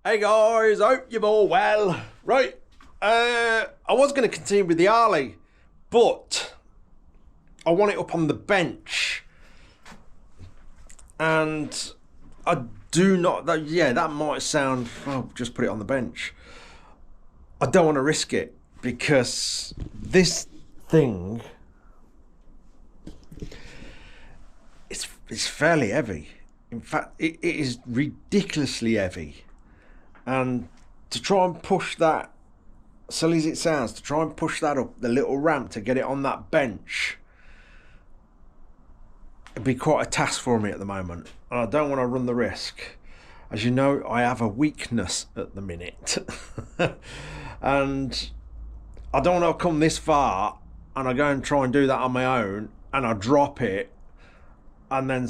Hey guys, hope you're all well. Right, I was going to continue with the Harley, but I want it up on the bench. And I do not, that might sound, oh, just put it on the bench. I don't want to risk it because this thing, it's fairly heavy. In fact, it is ridiculously heavy. And to try and push that, silly as it sounds, to try and push that up the little ramp to get it on that bench, it'd be quite a task for me at the moment. And I don't want to run the risk. As you know, I have a weakness at the minute. And I don't want to come this far and I go and try and do that on my own and I drop it and then,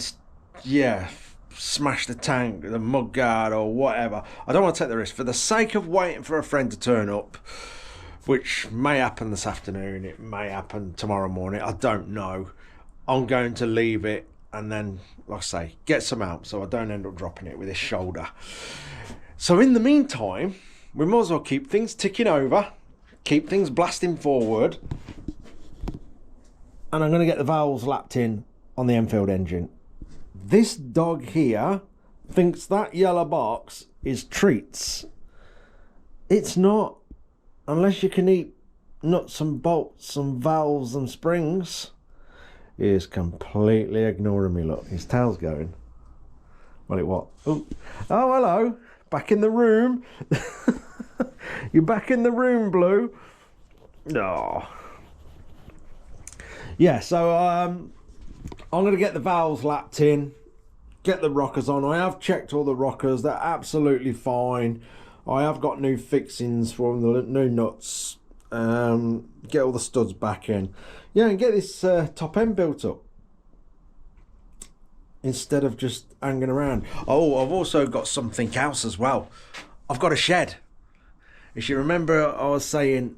smash the tank, the mud guard or whatever. I don't want to take the risk for the sake of waiting for a friend to turn up, which may happen this afternoon, it may happen tomorrow morning, I don't know. I'm going to leave it and then, like I say, get some help so I don't end up dropping it with this shoulder. So in the meantime, we might as well keep things ticking over, keep things blasting forward, and I'm going to get the valves lapped in on the Enfield engine. This dog here thinks that yellow box is treats. It's not, unless you can eat nuts and bolts and valves and springs. He is completely ignoring me. Look, his tail's going. Well, it what? Oh, hello. Back in the room. You're back in the room, Blue. Oh. Yeah, so I'm going to get the valves lapped in, get the rockers on. I have checked all the rockers. They're absolutely fine. I have got new fixings for them, the new nuts. Get all the studs back in. Yeah, and get this top end built up instead of just hanging around. Oh, I've also got something else as well. I've got a shed. If you remember, I was saying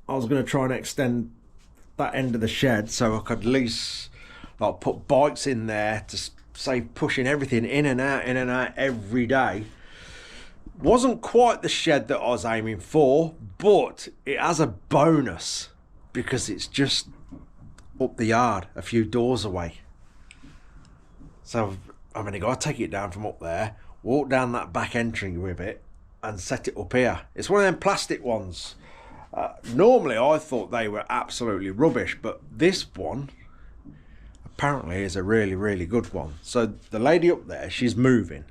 I was going to try and extend that end of the shed so I could at least put bikes in there to save pushing everything in and out every day. Wasn't quite the shed that I was aiming for, but it has a bonus because it's just up the yard, a few doors away. So I'm only got to take it down from up there, walk down that back entry with it and set it up here. It's one of them plastic ones. Normally I thought they were absolutely rubbish, but this one apparently is a really, really good one. So the lady up there, she's moving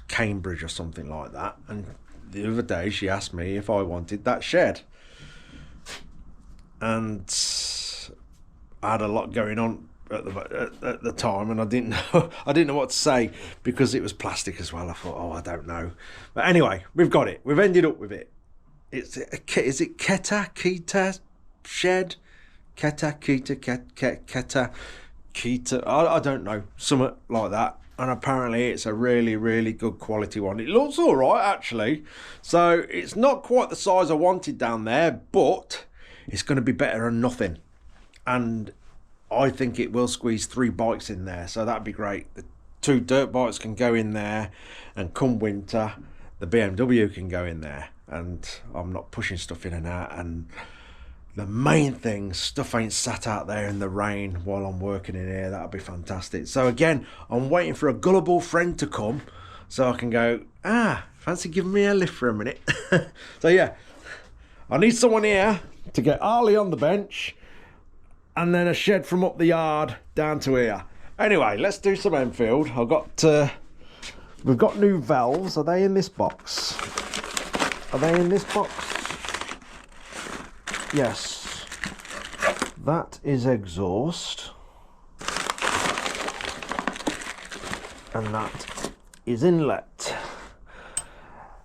Cambridge or something like that, and the other day she asked me if I wanted that shed, and I had a lot going on at the time, and I didn't know what to say because it was plastic as well. I thought, I don't know, but anyway, we've got it. We've ended up with it. Is it Kita shed? Kita, I don't know, something like that. And apparently it's a really, really good quality one. It looks all right, actually. So it's not quite the size I wanted down there, but it's going to be better than nothing. And I think it will squeeze 3 bikes in there, so that'd be great. The 2 dirt bikes can go in there, and come winter, the BMW can go in there. And I'm not pushing stuff in and out, and the main thing, stuff ain't sat out there in the rain while I'm working in here. That'd be fantastic. So again, I'm waiting for a gullible friend to come so I can go, fancy giving me a lift for a minute. So yeah, I need someone here to get Harley on the bench and then a shed from up the yard down to here. Anyway, let's do some Enfield. We've got new valves. Are they in this box? Are they in this box? Yes. That is exhaust. And that is inlet.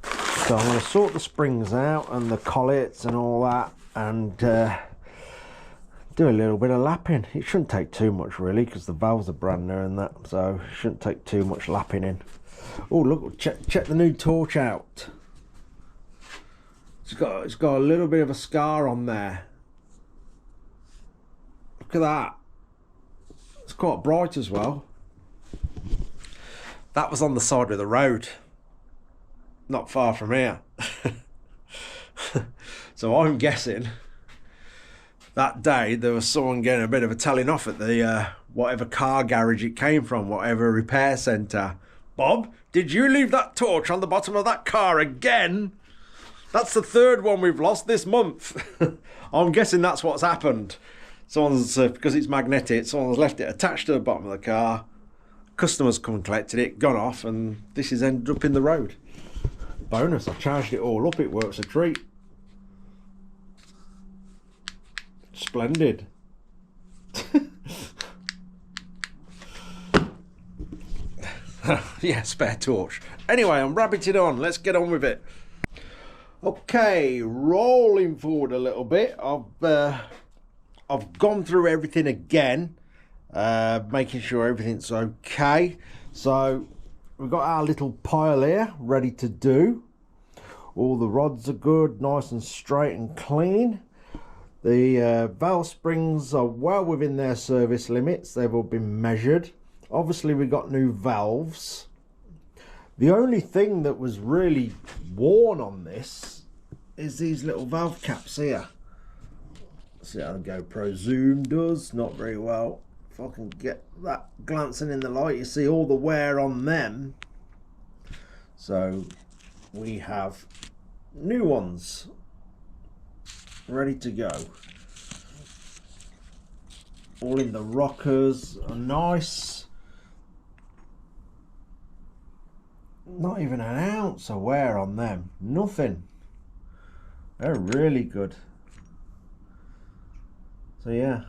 So I'm going to sort the springs out and the collets and all that, and do a little bit of lapping. It shouldn't take too much really because the valves are brand new and that, so it shouldn't take too much lapping in. Oh look, check the new torch out. It's got a little bit of a scar on there. Look at that. It's quite bright as well. That was on the side of the road. not far from here. So I'm guessing that day there was someone getting a bit of a telling off at the whatever car garage it came from, whatever repair centre. Bob, did you leave that torch on the bottom of that car again? That's the third one we've lost this month. I'm guessing that's what's happened. Someone's, because it's magnetic, someone's left it attached to the bottom of the car. Customers come and collected it, gone off, and this has ended up in the road. Bonus, I charged it all up, it works a treat. Splendid. Yeah, spare torch. Anyway, I'm rabbiting on. Let's get on with it. Okay, rolling forward a little bit. I've gone through everything again, making sure everything's okay. So we've got our little pile here ready to do. All the rods are good, nice and straight and clean. The valve springs are well within their service limits. They've all been measured. Obviously we got new valves. The only thing that was really worn on this is these little valve caps here. See how the GoPro zoom does? Not very well. If I can get that glancing in the light, you see all the wear on them. So we have new ones ready to go. All in the rockers are nice. Not even an ounce of wear on them. Nothing. They're really good. So yeah,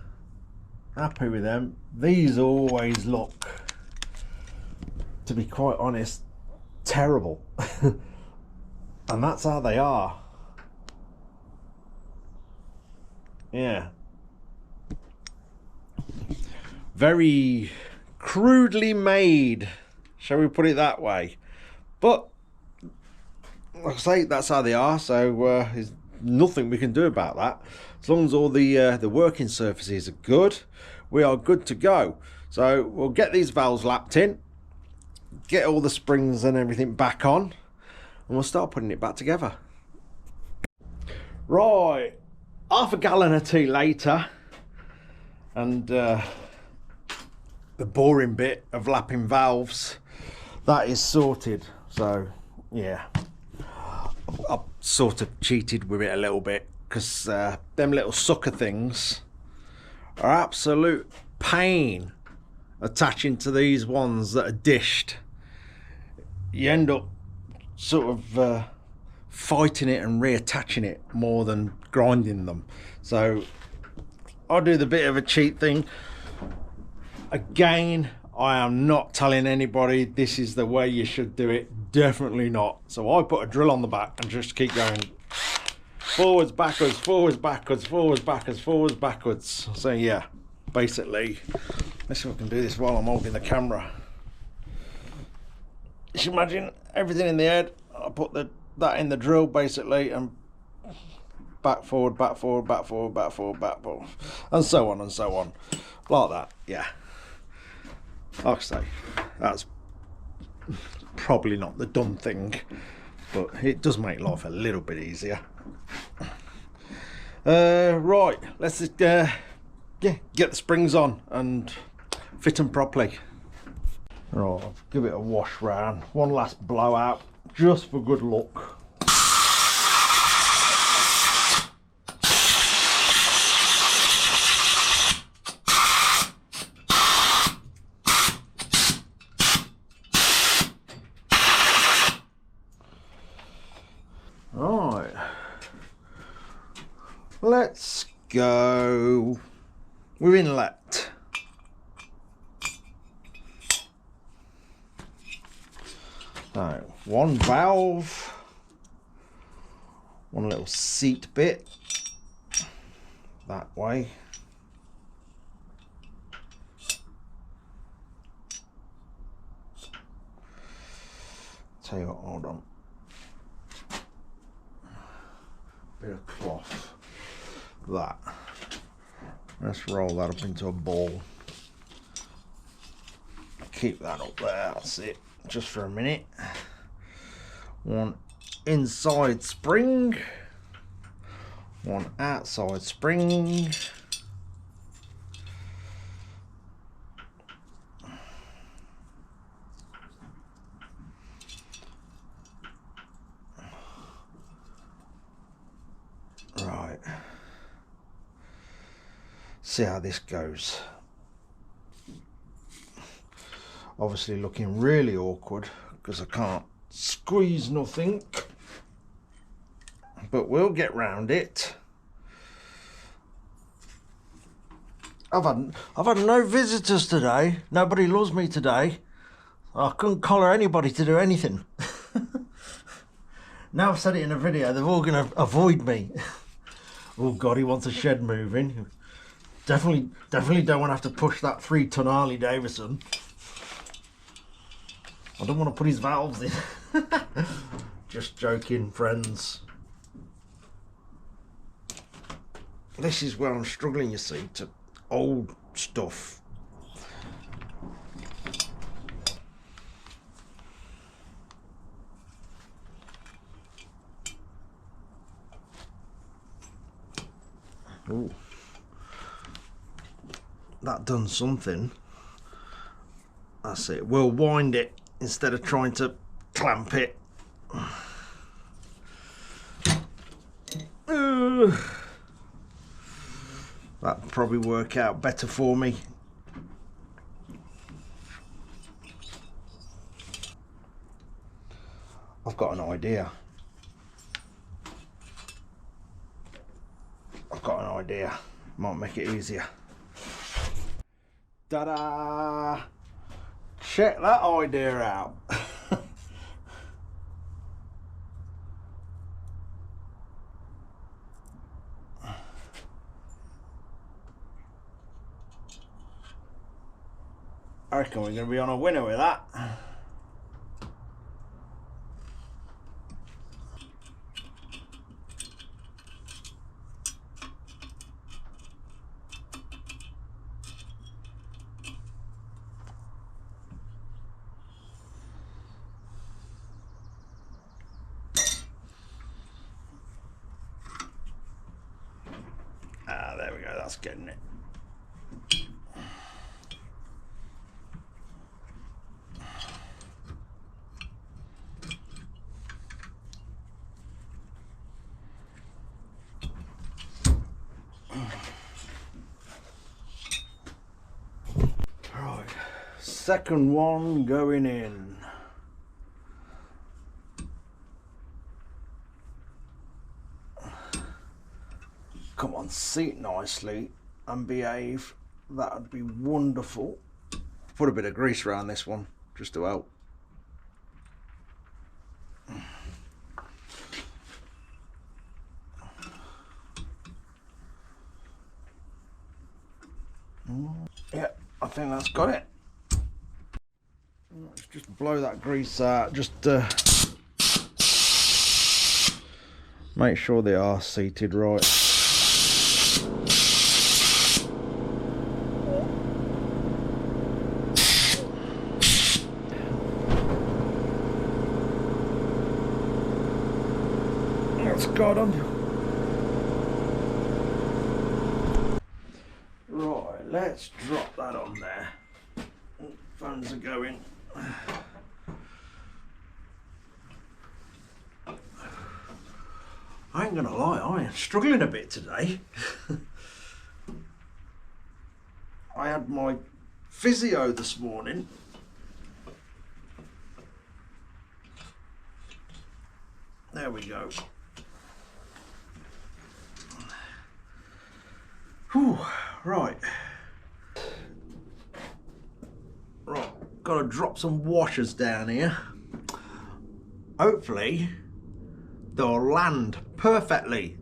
happy with them. These always look, to be quite honest, terrible. And that's how they are. Yeah. Very crudely made, shall we put it that way. But like I say, that's how they are, so there's nothing we can do about that. As long as all the working surfaces are good, we are good to go. So we'll get these valves lapped in, get all the springs and everything back on, and we'll start putting it back together. Right, half a gallon of tea later, and the boring bit of lapping valves, that is sorted. So yeah, I've sort of cheated with it a little bit, because them little sucker things are absolute pain attaching to these ones that are dished. You end up sort of fighting it and reattaching it more than grinding them. So I'll do the bit of a cheat thing. Again, I am not telling anybody this is the way you should do it. Definitely not. So I put a drill on the back and just keep going forwards, backwards, forwards, backwards, forwards, backwards, forwards, backwards. So yeah, basically, let's see if I can do this while I'm holding the camera. Just imagine everything in the head. I put that in the drill basically, and back forward, back forward, back forward, back forward, back forward, and so on and so on, like that. Yeah, like I say, that's probably not the done thing, but it does make life a little bit easier. Right, let's just yeah, get the springs on and fit them properly. Right, I'll give it a wash round, one last blowout just for good luck. Right, let's go with inlet. So one valve, one little seat bit that way. Tell you what, hold on. Bit of cloth. That. Let's roll that up into a ball. Keep that up there. That's it. Just for a minute. One inside spring, one outside spring. Right, see how this goes. Obviously looking really awkward because I can't squeeze nothing, but we'll get round it. I've had no visitors today. Nobody loves me today. I couldn't collar anybody to do anything. Now I've said it in a video, they're all going to avoid me. Oh God, he wants a shed moving. Definitely don't want to have to push that 3-ton Harley Davidson. I don't want to put his valves in. Just joking, friends. This is where I'm struggling, you see, to old stuff. Ooh. That done something. That's it. We'll wind it instead of trying to clamp it. That'll probably work out better for me. I've got an idea. Might make it easier. Ta-da! Check that idea out. I reckon we're going to be on a winner with that. There we go, that's getting it. Right, second one going in. Come on, seat nicely and behave. That would be wonderful. Put a bit of grease around this one just to help. Yeah, I think that's got it. Let's just blow that grease out. Just make sure they are seated right. That's got 'em. Right, let's drop that on there. Phones are going. I ain't gonna lie, I am struggling a bit today. I had my physio this morning. There we go. Whew, right. Right, gotta drop some washers down here. Hopefully they'll land perfectly.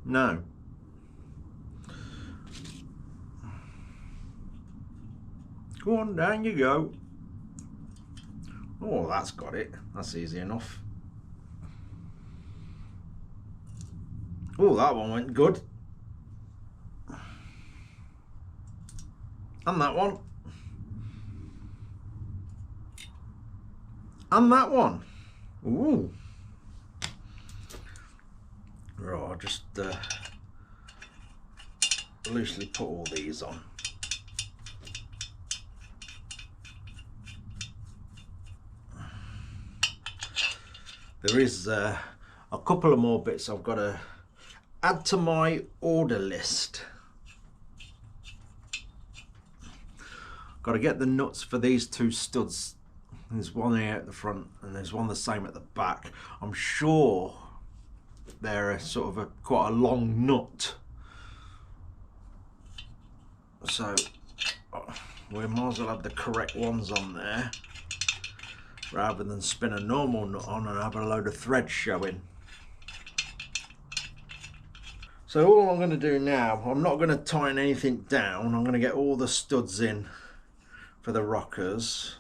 No. Go on, down you go. Oh, that's got it. That's easy enough. Oh, that one went good. And that one. And that one. Ooh. Right, I'll just loosely put all these on. There is a couple of more bits I've got to add to my order list. Got to get the nuts for these two studs. There's one here at the front and there's one the same at the back. I'm sure they're a sort of quite a long nut. So we might as well have the correct ones on there, rather than spin a normal nut on and have a load of thread showing. So all I'm going to do now, I'm not going to tighten anything down. I'm going to get all the studs in for the rockers.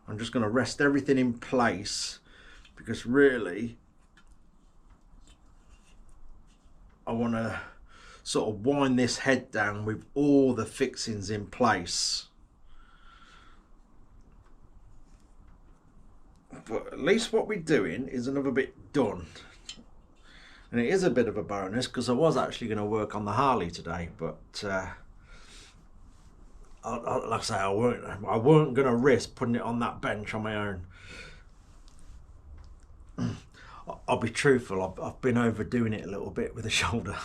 I'm just going to rest everything in place, because really I want to sort of wind this head down with all the fixings in place. But at least what we're doing is another bit done. And it is a bit of a bonus, because I was actually going to work on the Harley today, but like I say, I weren't going to risk putting it on that bench on my own. I'll be truthful, I've been overdoing it a little bit with the shoulder.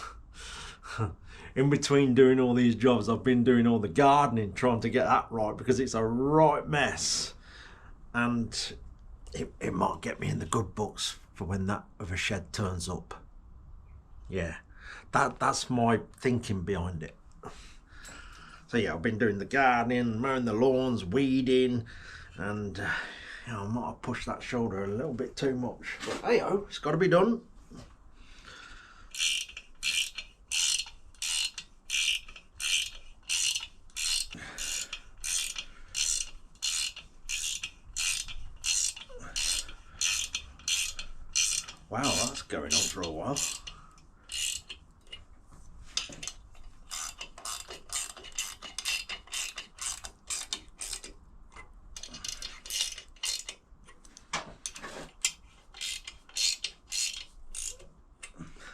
In between doing all these jobs, I've been doing all the gardening, trying to get that right, because it's a right mess. And it might get me in the good books for when that other shed turns up. Yeah, that's my thinking behind it. So yeah, I've been doing the gardening, mowing the lawns, weeding, and you know, I might have pushed that shoulder a little bit too much. But hey-oh, it's got to be done. Wow, that's going on for a while.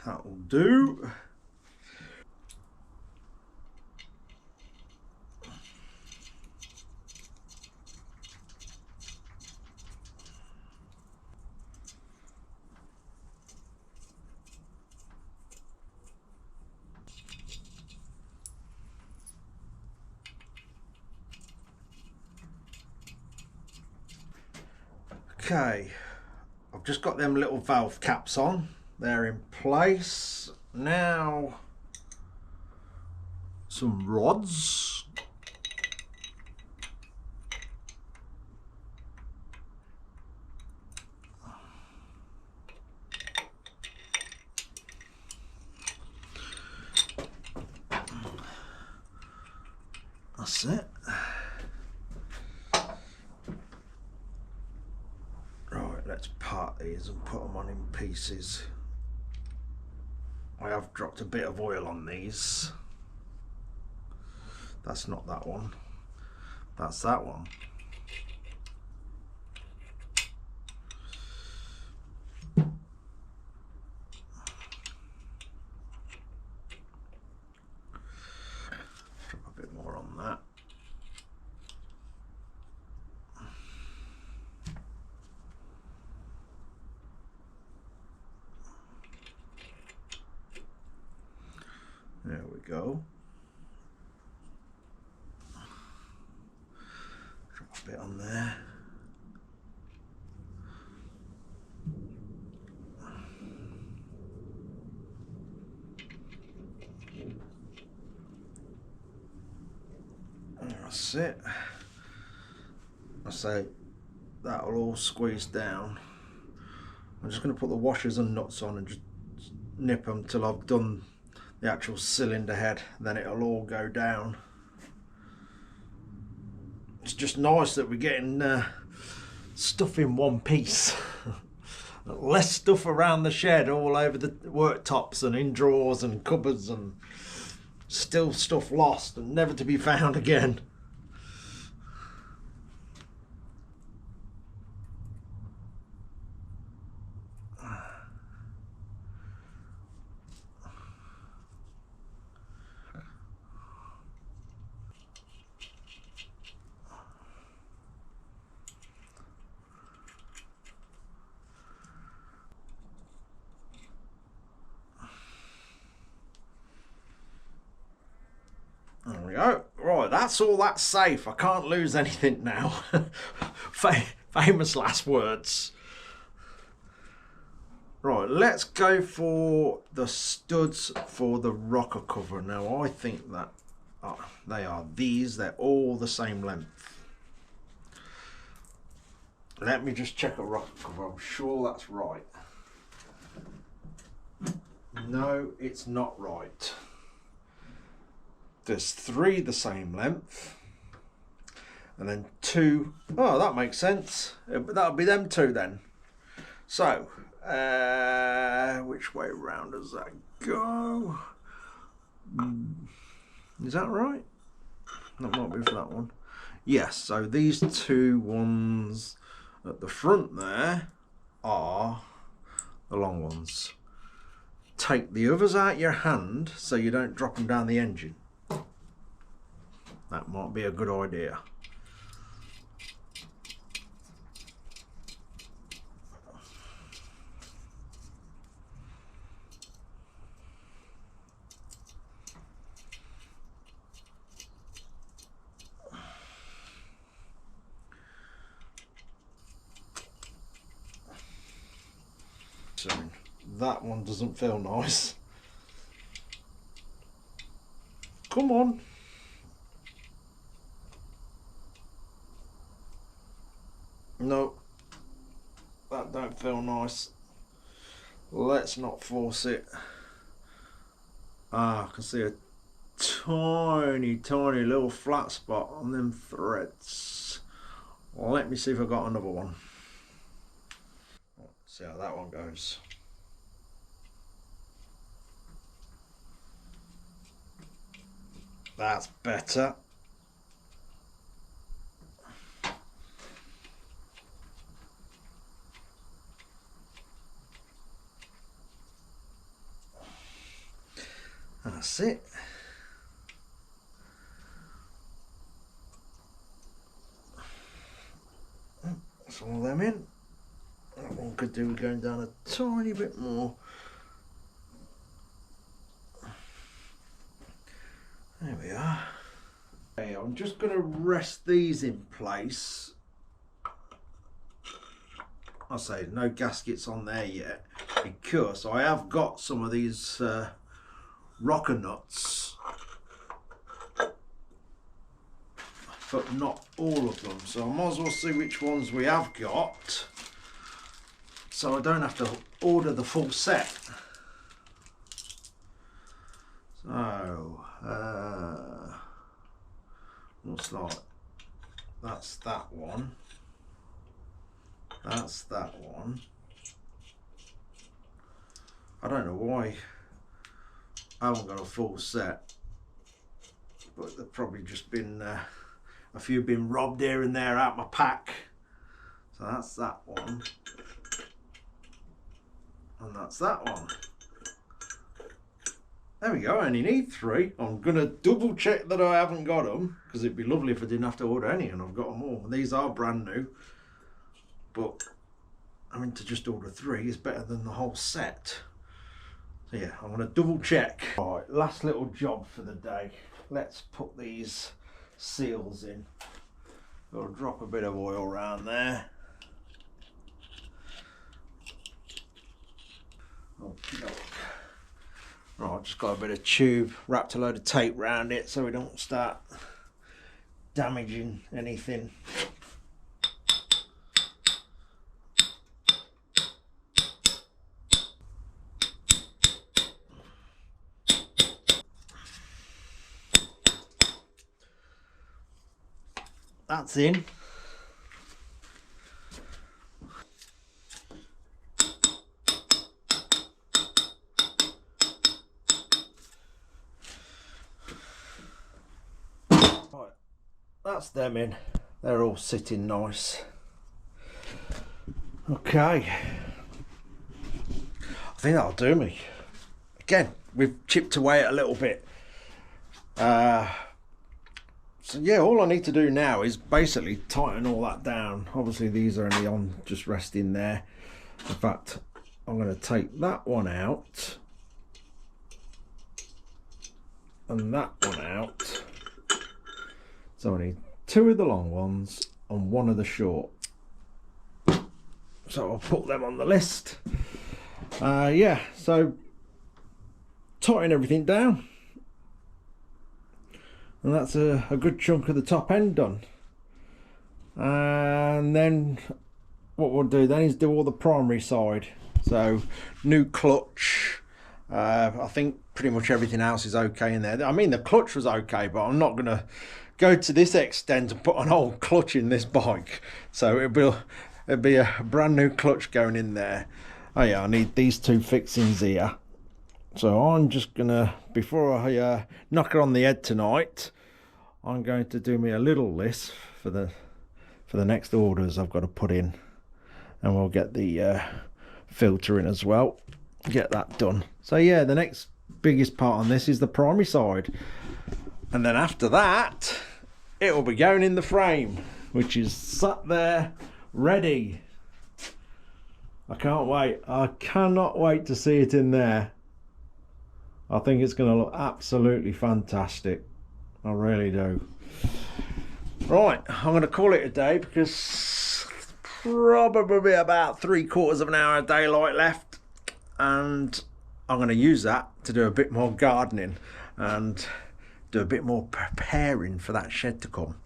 That'll do. Okay, I've just got them little valve caps on. They're in place. Now, some rods. That's it. Let's part these and put them on in pieces. I have dropped a bit of oil on these. That's not that one. That's that one. Drop a bit more on that. There we go. Drop a bit on there. That's it. I say that'll all squeeze down. I'm just going to put the washers and nuts on and just nip them till I've done the actual cylinder head, then it'll all go down. It's just nice that we're getting stuff in one piece. Less stuff around the shed all over the worktops and in drawers and cupboards, and Still stuff lost and never to be found again. There we go. Right, that's all that's safe. I can't lose anything now. Famous last words. Right, let's go for the studs for the rocker cover. Now, I think that they are these. They're all the same length. Let me just check a rocker cover. I'm sure that's right. No, it's not right. There's 3 the same length, and then 2. Oh, that makes sense. That'll be them 2 then. So, which way round does that go? Is that right? That might be for that one. Yes, so these 2 ones at the front there are the long ones. Take the others out your hand so you don't drop them down the engine. That might be a good idea. So that one doesn't feel nice. Come on. No, that don't feel nice. Let's not force it. I can see a tiny little flat spot on them threads. Let me see if I've got another one. Let's see how that one goes. That's better. That's it. That's all of them in. That one could do with going down a tiny bit more. There we are. Okay, I'm just going to rest these in place. I say no gaskets on there yet because I have got some of these rocker nuts, but not all of them, so I might as well see which ones we have got so I don't have to order the full set. So looks like that's that one, that's that one. I don't know why I haven't got a full set, but they've probably just been a few been robbed here and there out my pack. So that's that one, and that's that one. There we go, I only need 3. I'm gonna double check that I haven't got them, because it'd be lovely if I didn't have to order any and I've got them all. These are brand new, but I mean, to just order 3 is better than the whole set. So yeah, I'm gonna double check. All right, last little job for the day. Let's put these seals in. Got to drop a bit of oil around there. Okay. Right, I've just got a bit of tube, wrapped a load of tape around it so we don't start damaging anything. That's in. that's them in. They're all sitting nice. Okay, I think that'll do me. Again, we've chipped away it a little bit. So yeah, all I need to do now is basically tighten all that down. Obviously these are only on just resting there. In fact, I'm going to take that one out and that one out. So I need 2 of the long ones and 1 of the short. So I'll put them on the list. Yeah, so tighten everything down. And that's a good chunk of the top end done. And then what we'll do then is do all the primary side. So new clutch. I think pretty much everything else is okay in there. I mean, the clutch was okay, but I'm not going to go to this extent and put an old clutch in this bike. So it'd be a brand new clutch going in there. Oh yeah, I need these 2 fixings here. So I'm just gonna, before I knock her on the head tonight, I'm going to do me a little list for the next orders I've got to put in, and we'll get the filter in as well, get that done. So yeah, the next biggest part on this is the primary side, and then after that it will be going in the frame, which is sat there ready. I can't wait. I cannot wait to see it in there. I think it's going to look absolutely fantastic. I really do. Right, I'm going to call it a day because probably about 3/4 of an hour of daylight left, and I'm going to use that to do a bit more gardening and do a bit more preparing for that shed to come,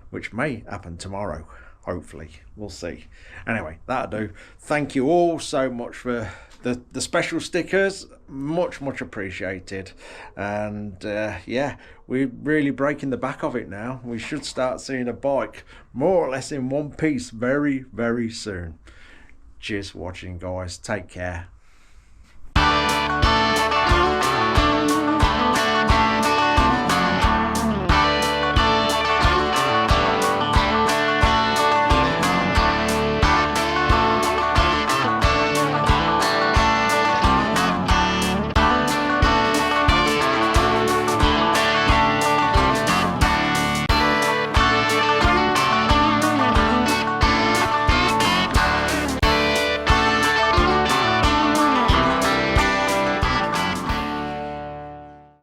which may happen tomorrow. Hopefully, we'll see. Anyway, that'll do. Thank you all so much for the special stickers. Much appreciated. And yeah, we're really breaking the back of it now. We should start seeing a bike more or less in one piece very soon. Cheers for watching, guys. Take care.